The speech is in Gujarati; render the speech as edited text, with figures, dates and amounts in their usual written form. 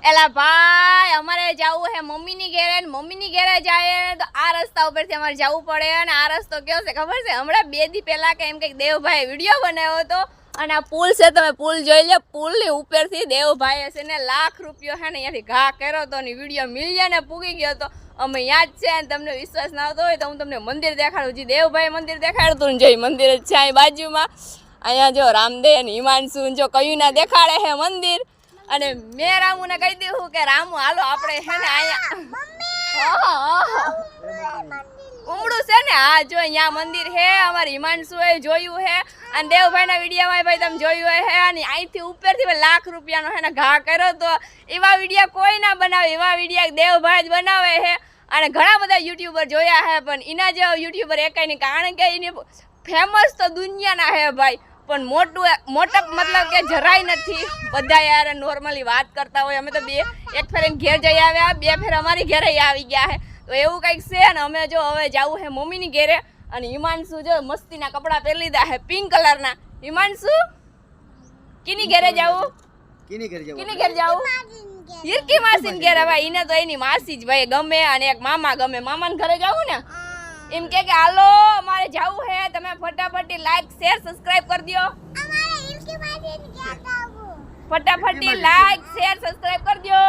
એલા ભાઈ અમારે જવું હે મમ્મીની ઘરે ને મમ્મીની ઘરે જાય તો આ રસ્તા ઉપરથી અમારે જવું પડે અને આ રસ્તો કેવો છે ખબર છે હમણાં 2 દી પહેલા કે એમ કંઈક દેવભાઈ વિડીયો બનાવ્યો હતો અને આ પુલ છે તમે પુલ જોઈ લો પુલની ઉપરથી દેવભાઈએ છે ને લાખ રૂપિયો છે ને અહીંયાથી ઘા કર્યો હતો ને વિડીયો મિલિયને પૂગી ગયો હતો અમે યાદ છે અને તમને વિશ્વાસ ના આવતો હોય તો હું તમને મંદિર દેખાડું જે દેવભાઈ મંદિર દેખાડતું ને જઈ મંદિર જ છે અહીં બાજુમાં અહીંયા જો રામદેવ ને હિમાંશુ જો કયું ના દેખાડે છે મંદિર અને મેં રામુને કહી દીધું કે રામુ હાલો આપણે હે ને અહીંયા ઉમડું છે ને હા જો અહીંયા મંદિર હે અમારે હિમાંશુએ જોયું હે અને દેવભાઈના વિડીયોમાં ભાઈ તમે જોયું હે અને અહીંથી ઉપરથી લાખ રૂપિયાનો હે ને ઘા કર્યો તો એવા વિડીયો કોઈ ના બનાવે એવા વિડીયો દેવભાઈ જ બનાવે હે અને ઘણા બધા યુટ્યુબર જોયા હે પણ એના જેવા યુટ્યુબર એકાઈ નહીં કારણ કે એની ફેમસ તો દુનિયાના હે ભાઈ પણ મોટપ મતલબ કે જરાય નથી બધા યાર નોર્મલી વાત કરતા હોય અમે તો એક ફેર ઘેર જઈ આવ્યા 2 ફેર અમારી ઘરે આવી ગયા હે તો એવું કંઈક છે ને અમે જો હવે જવું હે મમ્મીની ઘરે અને હિમાંશુ જો મસ્તીના કપડાં પહેરી લીધા હે પિંક કલરના હિમાંશુ કીની ઘરે જવું કીની ઘરે જવું હિરકી માસીની ઘરે ભાઈ એને તો એની માસી જ ભાઈ ગમે અને એક મામા ગમે મામાને ઘરે જવું ને એમ કે હાલો અમારે જવું હે તમે ફટાફટી લાઈક શેર સબસ્ક્રાઇબ કરી દો ફટાફટી લાઈક શેર સબસ્ક્રાઇબ કરી દો